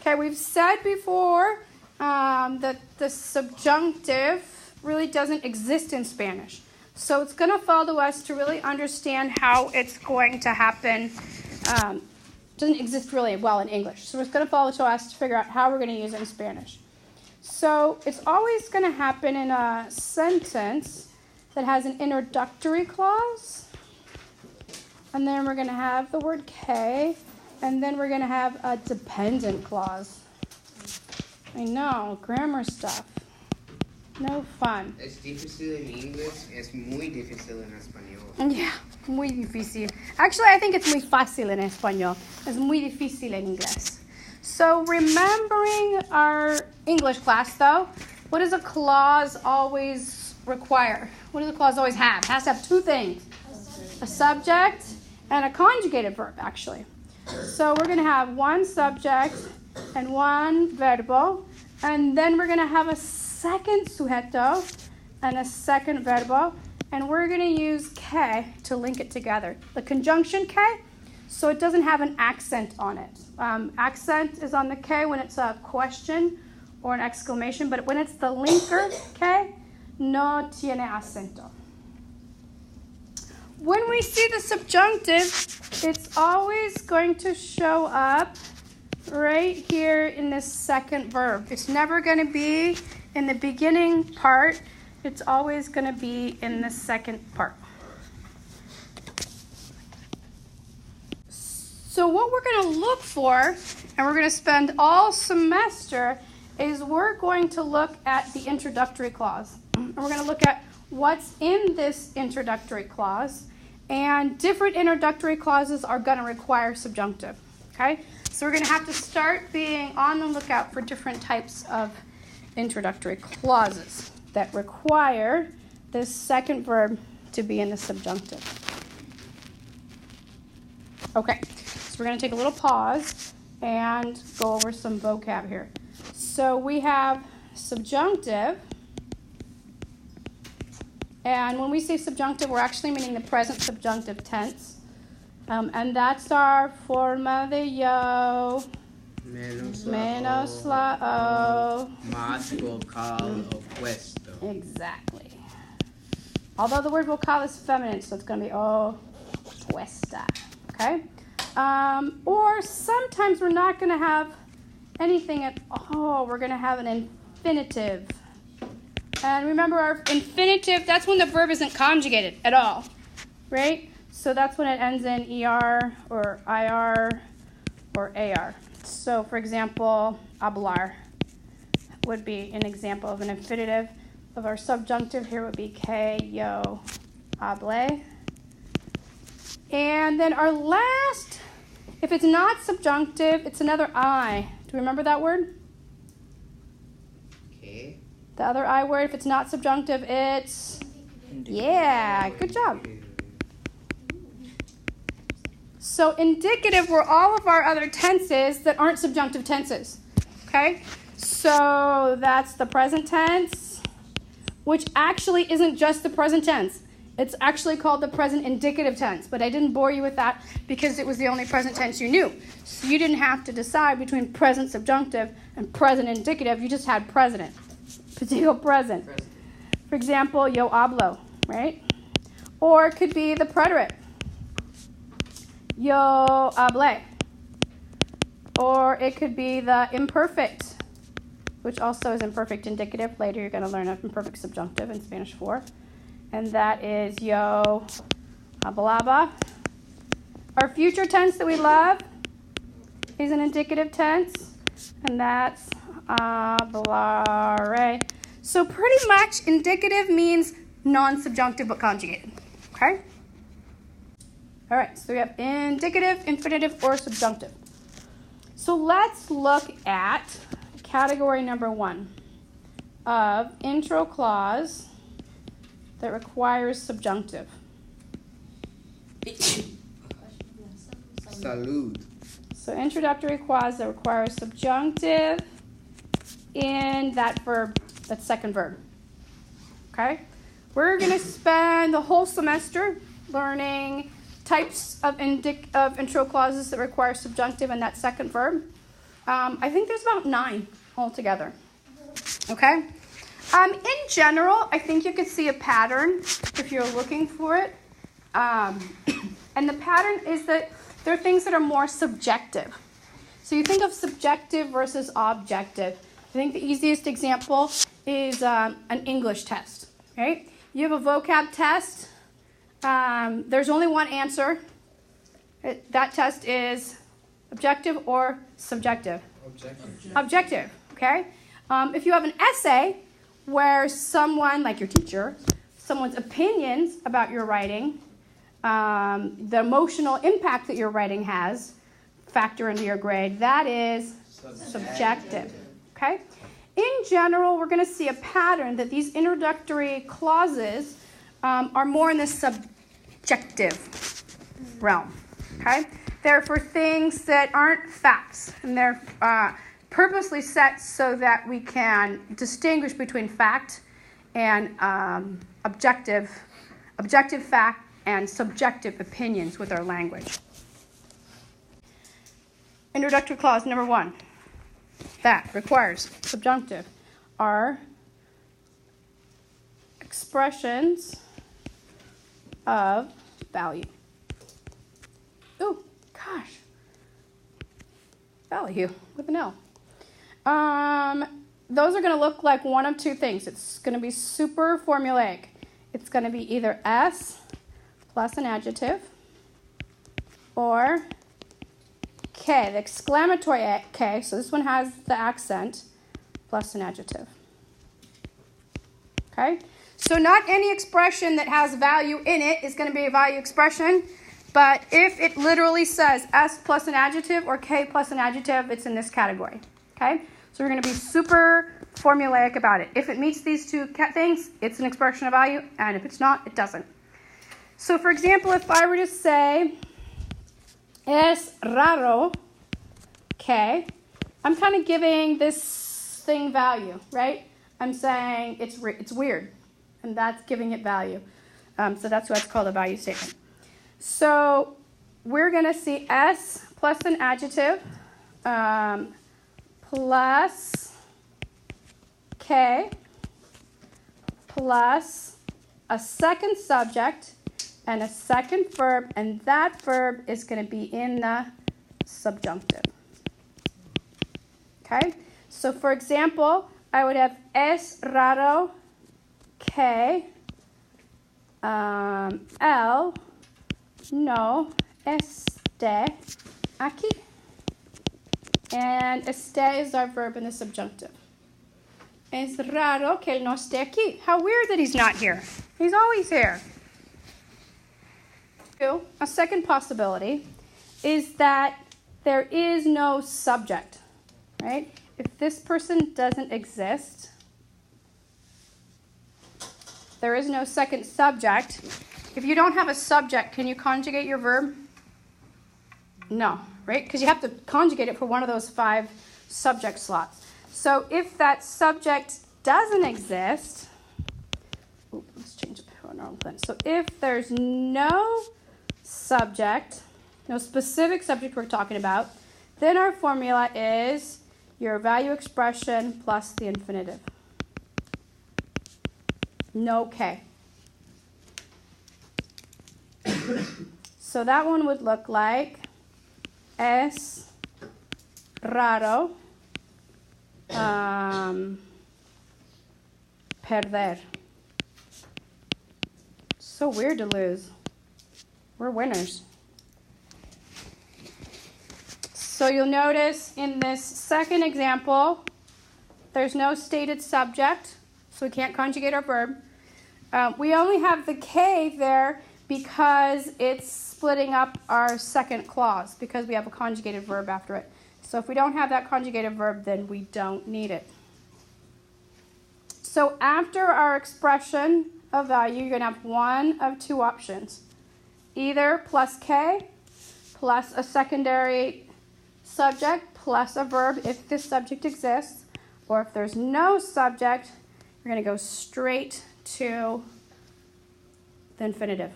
Okay, we've said before that the subjunctive really doesn't exist in Spanish. So it's going to follow us to really understand how it's going to happen. Doesn't exist really well in English. So it's going to follow to us to figure out how we're going to use it in Spanish. So it's always going to happen in a sentence that has an introductory clause. And then we're going to have the word K. And then we're going to have a dependent clause. I know, grammar stuff. No fun. Es difícil en inglés, es muy difícil en español. Yeah, muy difícil. Actually, I think it's muy fácil en español. Es muy difícil en inglés. So remembering our English class, though, what does a clause always require? What does a clause always have? It has to have two things. A subject and a conjugated verb, actually. So we're going to have one subject and one verbo, and then we're going to have a second sujeto and a second verbo, and we're going to use K to link it together. The conjunction K, so it doesn't have an accent on it. Accent is on the K when it's a question or an exclamation, but when it's the linker K, no tiene acento. When we see the subjunctive, it's always going to show up right here in this second verb. It's never going to be in the beginning part. It's always going to be in the second part. So what we're going to look for, and we're going to spend all semester, is we're going to look at the introductory clause. And we're going to look at what's in this introductory clause. And different introductory clauses are going to require subjunctive. Okay? So we're going to have to start being on the lookout for different types of introductory clauses that require this second verb to be in the subjunctive. Okay, so we're going to take a little pause and go over some vocab here. So we have subjunctive, and when we say subjunctive, we're actually meaning the present subjunctive tense. And that's our forma de yo, menos la o. Más vocal opuesto. Exactly. Although the word vocal is feminine, so it's going to be opuesta. Okay? Or sometimes we're not going to have anything at all. We're going to have an infinitive. And remember, our infinitive, that's when the verb isn't conjugated at all. Right? So that's when it ends in ER or IR or AR. So, for example, hablar would be an example of an infinitive. Of our subjunctive here would be que yo hable. And then our last, if it's not subjunctive, it's another I. Do you remember that word? Okay. The other I word, if it's not subjunctive, it's... Yeah, good job. So indicative were all of our other tenses that aren't subjunctive tenses. Okay? So that's the present tense, which actually isn't just the present tense. It's actually called the present indicative tense, but I didn't bore you with that because it was the only present tense you knew. So you didn't have to decide between present subjunctive and present indicative. You just had present. Particular present. For example, yo hablo, right? Or it could be the preterite. Yo hablé. Or it could be the imperfect, which also is imperfect indicative. Later you're going to learn an imperfect subjunctive in Spanish 4. And that is yo hablaba. Our future tense that we love is an indicative tense, and that's hablare. So pretty much indicative means non-subjunctive but conjugated. Okay? All right, so we have indicative, infinitive, or subjunctive. So let's look at category number 1 of intro clause that requires subjunctive. Salud. So introductory clause that requires subjunctive in that verb, that second verb. Okay? We're going to spend the whole semester learning types of intro clauses that require subjunctive in that second verb. I think there's about 9 altogether. Okay? In general, I think you could see a pattern if you're looking for it. And the pattern is that there are things that are more subjective. So you think of subjective versus objective. I think the easiest example is an English test, right? You have a vocab test. There's only one answer. That test is objective or subjective? Objective, okay? If you have an essay where someone, like your teacher, someone's opinions about your writing, the emotional impact that your writing has, factor into your grade, that is subjective, okay? In general, we're going to see a pattern that these introductory clauses are more in the subjective realm, okay? They're for things that aren't facts, and they're purposely set so that we can distinguish between fact and objective fact and subjective opinions with our language. Introductory clause number 1 that requires subjunctive are expressions of value. Oh, gosh. Value with an L. Those are going to look like one of two things. It's going to be super formulaic. It's going to be either S plus an adjective or K, the exclamatory K, so this one has the accent, plus an adjective. Okay? So not any expression that has value in it is going to be a value expression, but if it literally says S plus an adjective or K plus an adjective, it's in this category. Okay? So we're going to be super formulaic about it. If it meets these two things, it's an expression of value, and if it's not, it doesn't. So for example, if I were to say, es raro, okay, I'm kind of giving this thing value, right? I'm saying it's weird, and that's giving it value. So that's why it's called a value statement. So we're going to see S plus an adjective plus K plus a second subject and a second verb, and that verb is going to be in the subjunctive. Okay? So for example, I would have es raro que él no esté aquí. And esté is our verb in the subjunctive. Es raro que él no esté aquí. How weird that he's not here. He's always here. A second possibility is that there is no subject, right? If this person doesn't exist, there is no second subject. If you don't have a subject, can you conjugate your verb? No, right? Because you have to conjugate it for one of those 5 subject slots. So if that subject doesn't exist, let's change the pronoun then. So if there's no subject, no specific subject we're talking about, then our formula is your value expression plus the infinitive. No K. So that one would look like es raro perder. So weird to lose. We're winners. So you'll notice in this second example, there's no stated subject, so we can't conjugate our verb. We only have the K there because it's splitting up our second clause, because we have a conjugated verb after it. So if we don't have that conjugated verb, then we don't need it. So after our expression of value, you're going to have one of 2 options. Either plus K plus a secondary subject plus a verb if this subject exists, or if there's no subject, you're going to go straight to the infinitive.